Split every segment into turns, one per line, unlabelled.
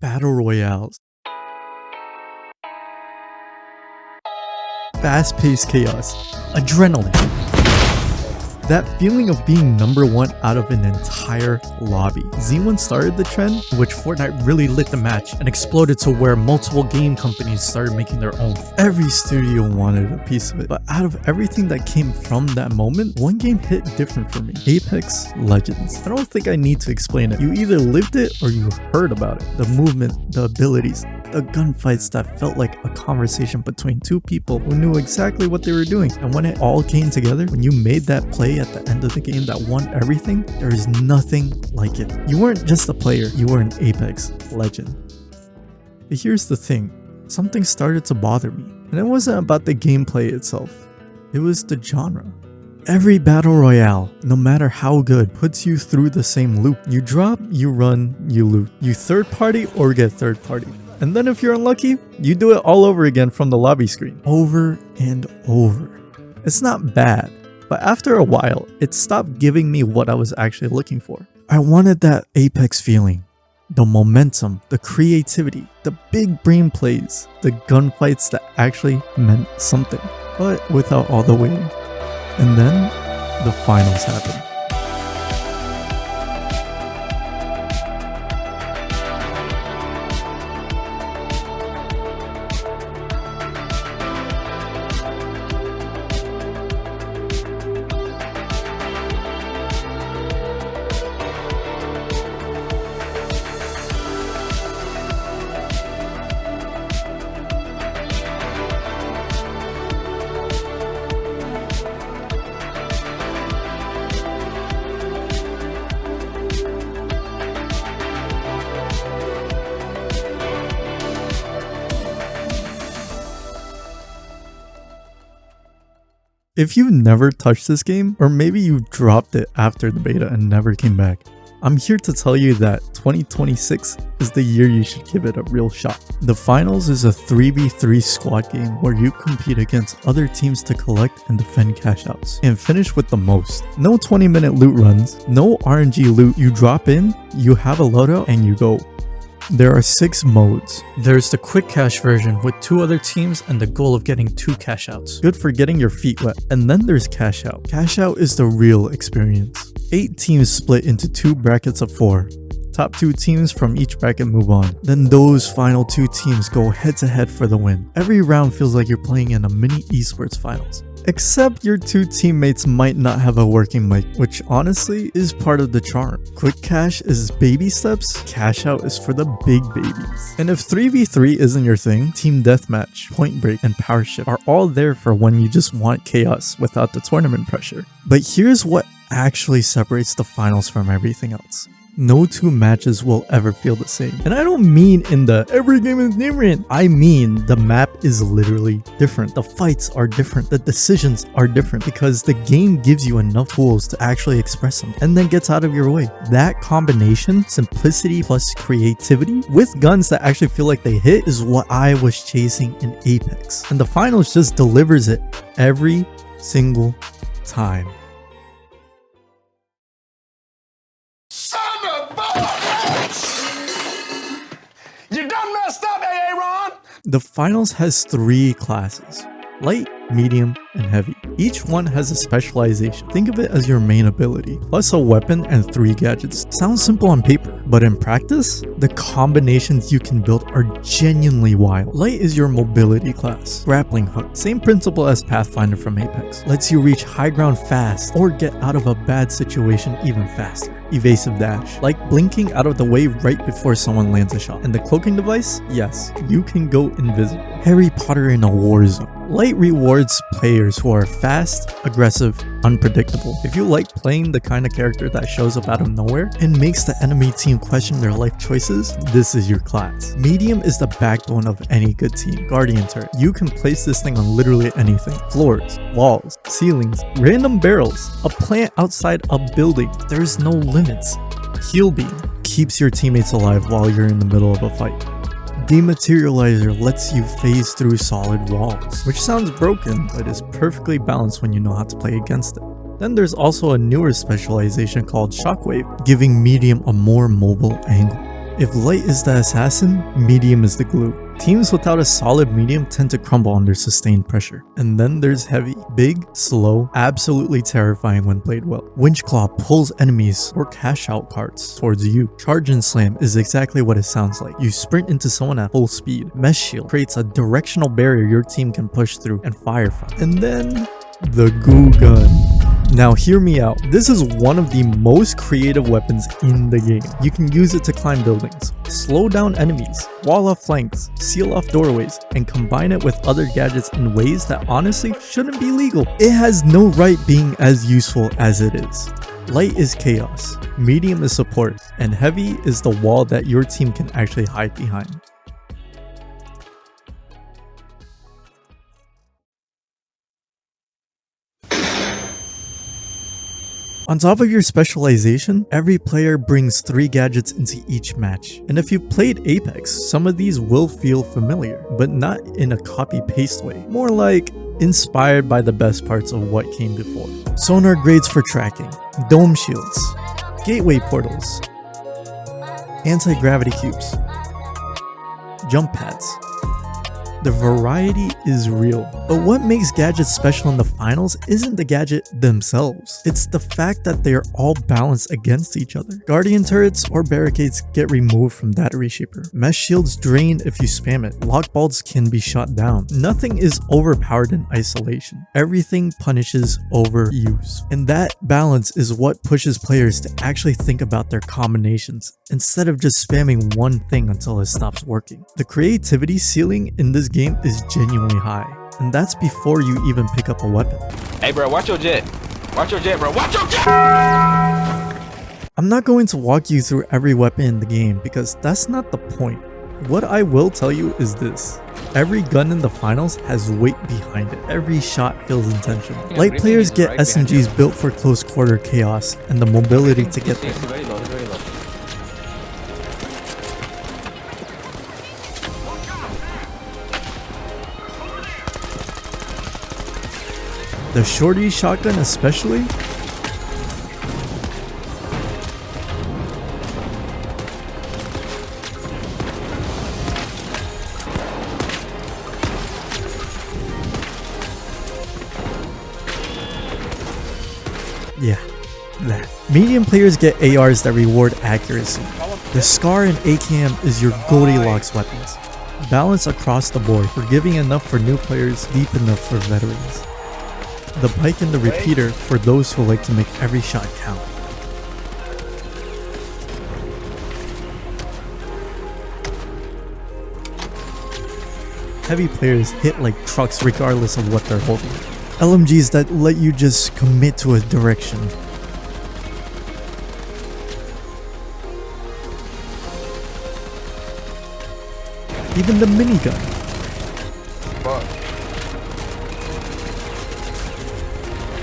Battle royales, fast-paced chaos, adrenaline. That feeling of being number one out of an entire lobby. Z1 started the trend, which Fortnite really lit the match and exploded to where multiple game companies started making their own. Every studio wanted a piece of it, but out of everything that came from that moment, one game hit different for me. Apex Legends. I don't think I need to explain it. You either lived it or you heard about it. The movement, the abilities, the gunfights that felt like a conversation between two people who knew exactly what they were doing. And when it all came together, when you made that play at the end of the game that won everything, there is nothing like it. You weren't just a player, you were an Apex legend. But here's the thing, something started to bother me. And it wasn't about the gameplay itself, it was the genre. Every battle royale, no matter how good, puts you through the same loop. You drop, you run, you loot. You third party or get third party. And then if you're unlucky, you do it all over again from the lobby screen. Over and over. It's not bad, but after a while, it stopped giving me what I was actually looking for. I wanted that Apex feeling. The momentum, the creativity, the big brain plays, the gunfights that actually meant something. But without all the waiting. And then, the finals happened. If you've never touched this game, or maybe you dropped it after the beta and never came back, I'm here to tell you that 2026 is the year you should give it a real shot. The finals is a 3v3 squad game where you compete against other teams to collect and defend cash outs and finish with the most. No 20-minute loot runs, no RNG loot. You drop in, you have a loadout, and you go. There are 6 modes. There's the quick cash version with 2 other teams and the goal of getting 2 cash outs. Good for getting your feet wet. And then there's cash out. Cash out is the real experience. 8 teams split into 2 brackets of 4. Top 2 teams from each bracket move on. Then those final 2 teams go head to head for the win. Every round feels like you're playing in a mini esports finals. Except your 2 teammates might not have a working mic, which honestly is part of the charm. Quick cash is baby steps, cash out is for the big babies. And if 3v3 isn't your thing, team deathmatch, point break, and power shift are all there for when you just want chaos without the tournament pressure. But here's what actually separates the finals from everything else. No 2 matches will ever feel the same. And I don't mean in the every game is different. I mean the map is literally different. The fights are different. The decisions are different because the game gives you enough tools to actually express them and then gets out of your way. That combination, simplicity plus creativity with guns that actually feel like they hit, is what I was chasing in Apex. And the finals just delivers it every single time.
You done messed up, Aaron!
The finals has 3 classes: light, medium, and heavy. Each one has a specialization. Think of it as your main ability, plus a weapon and 3 gadgets. Sounds simple on paper, but in practice, the combinations you can build are genuinely wild. Light is your mobility class. Grappling hook, same principle as Pathfinder from Apex. Lets you reach high ground fast or get out of a bad situation even faster. Evasive dash, like blinking out of the way right before someone lands a shot. And the cloaking device, yes, you can go invisible. Harry Potter in a war zone. Light rewards players who are fast, aggressive, unpredictable. If you like playing the kind of character that shows up out of nowhere and makes the enemy team question their life choices, this is your class. Medium is the backbone of any good team. Guardian turret. You can place this thing on literally anything. Floors, walls, ceilings, random barrels, a plant outside a building. There's no limits. Heal beam keeps your teammates alive while you're in the middle of a fight. Dematerializer lets you phase through solid walls, which sounds broken, but is perfectly balanced when you know how to play against it. Then there's also a newer specialization called Shockwave, giving medium a more mobile angle. If light is the assassin, medium is the glue. Teams without a solid medium tend to crumble under sustained pressure. And then there's heavy. Big, slow, absolutely terrifying when played well. Winchclaw pulls enemies or cash out cards towards you. Charge and slam is exactly what it sounds like. You sprint into someone at full speed. Mesh shield creates a directional barrier your team can push through and fire from. And then the goo gun. Now hear me out, this is one of the most creative weapons in the game. You can use it to climb buildings, slow down enemies, wall off flanks, seal off doorways, and combine it with other gadgets in ways that honestly shouldn't be legal. It has no right being as useful as it is. Light is chaos, medium is support, and heavy is the wall that your team can actually hide behind. On top of your specialization, every player brings 3 gadgets into each match. And if you've played Apex, some of these will feel familiar, but not in a copy-paste way. More like inspired by the best parts of what came before. Sonar grades for tracking, dome shields, gateway portals, anti-gravity cubes, jump pads. The variety is real. But what makes gadgets special in the finals isn't the gadget themselves. It's the fact that they are all balanced against each other. Guardian turrets or barricades get removed from that reshaper. Mesh shields drain if you spam it. Lock bolts can be shot down. Nothing is overpowered in isolation. Everything punishes overuse. And that balance is what pushes players to actually think about their combinations instead of just spamming one thing until it stops working. The creativity ceiling in this game is genuinely high, and that's before you even pick up a weapon.
Hey bro, watch your jet. Watch your jet, bro. Watch your jet!
I'm not going to walk you through every weapon in the game because that's not the point. What I will tell you is this. Every gun in the finals has weight behind it. Every shot feels intentional. Light players get SMGs built for close quarter chaos and the mobility to get there. The shorty shotgun especially. Yeah, that. Medium players get ARs that reward accuracy. The SCAR and AKM is your Goldilocks weapons. Balance across the board, forgiving enough for new players, deep enough for veterans. The pike and the repeater for those who like to make every shot count. Heavy players hit like trucks regardless of what they're holding. LMGs that let you just commit to a direction. Even the minigun.
Fuck.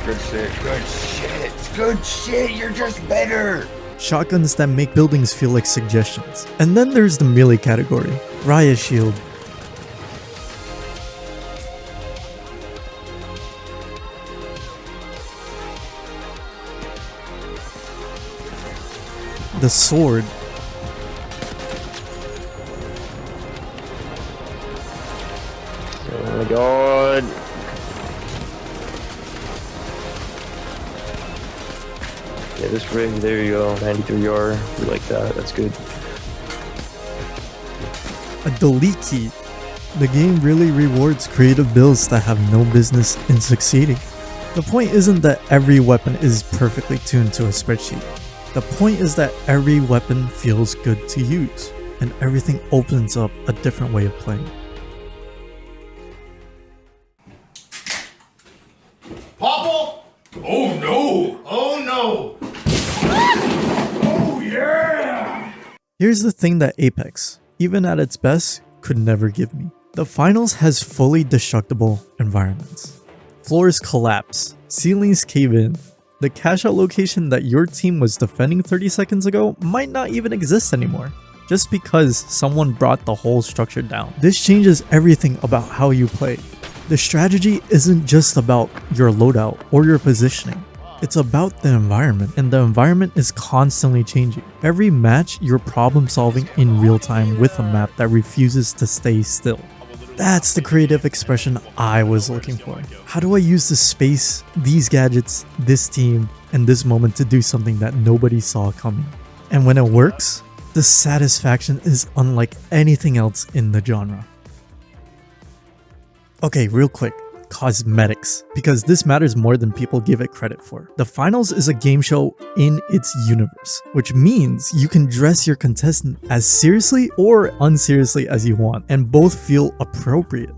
Good shit, good shit, good shit, you're just better!
Shotguns that make buildings feel like suggestions. And then there's the melee category. Riot Shield. The sword.
Oh my god. Yeah, this rig, there you go, 93R, we like that, that's good.
A delete key. The game really rewards creative builds that have no business in succeeding. The point isn't that every weapon is perfectly tuned to a spreadsheet. The point is that every weapon feels good to use, and everything opens up a different way of playing.
Popple! Oh no! Oh no! Oh yeah!
Here's the thing that Apex, even at its best, could never give me. The finals has fully destructible environments. Floors collapse, ceilings cave in. The cash out location that your team was defending 30 seconds ago might not even exist anymore, just because someone brought the whole structure down. This changes everything about how you play. The strategy isn't just about your loadout or your positioning. It's about the environment, and the environment is constantly changing. Every match, you're problem solving in real time with a map that refuses to stay still. That's the creative expression I was looking for. How do I use this space, these gadgets, this team, and this moment to do something that nobody saw coming? And when it works, the satisfaction is unlike anything else in the genre. Okay, real quick. Cosmetics, because this matters more than people give it credit for. The finals is a game show in its universe, which means you can dress your contestant as seriously or unseriously as you want, and both feel appropriate.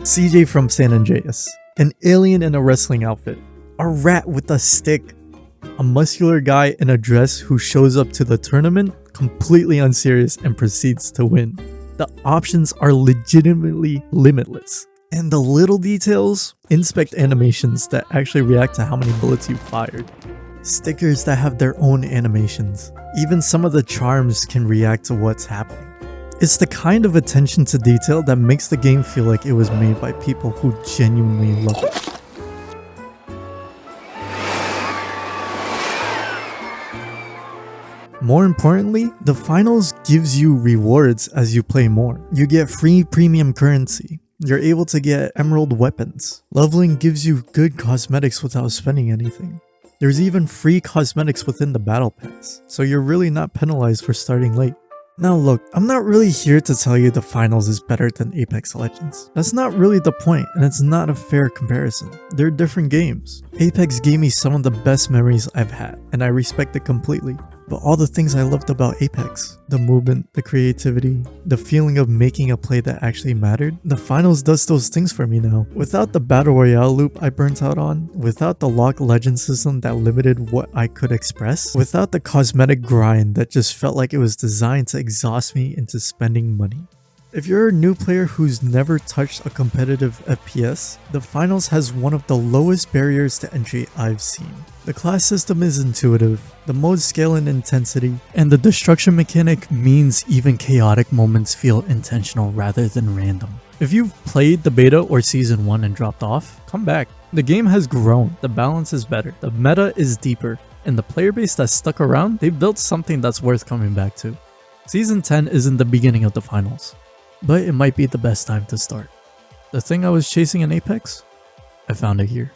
CJ from San Andreas, an alien in a wrestling outfit, a rat with a stick, a muscular guy in a dress who shows up to the tournament completely unserious and proceeds to win. The options are legitimately limitless. And the little details, inspect animations that actually react to how many bullets you fired. Stickers that have their own animations. Even some of the charms can react to what's happening. It's the kind of attention to detail that makes the game feel like it was made by people who genuinely love it. More importantly, the finals gives you rewards as you play more. You get free premium currency. You're able to get emerald weapons. Leveling gives you good cosmetics without spending anything. There's even free cosmetics within the battle pass, so you're really not penalized for starting late. Now look, I'm not really here to tell you the finals is better than Apex Legends. That's not really the point, and it's not a fair comparison. They're different games. Apex gave me some of the best memories I've had, and I respect it completely. But all the things I loved about Apex, the movement, the creativity, the feeling of making a play that actually mattered, the finals does those things for me now. Without the battle royale loop I burnt out on, without the lock legend system that limited what I could express, without the cosmetic grind that just felt like it was designed to exhaust me into spending money. If you're a new player who's never touched a competitive FPS, the finals has one of the lowest barriers to entry I've seen. The class system is intuitive, the modes scale in intensity, and the destruction mechanic means even chaotic moments feel intentional rather than random. If you've played the beta or season 1 and dropped off, come back. The game has grown, the balance is better, the meta is deeper, and the player base that's stuck around, they've built something that's worth coming back to. Season 10 isn't the beginning of the finals, but it might be the best time to start. The thing I was chasing in Apex, I found it here.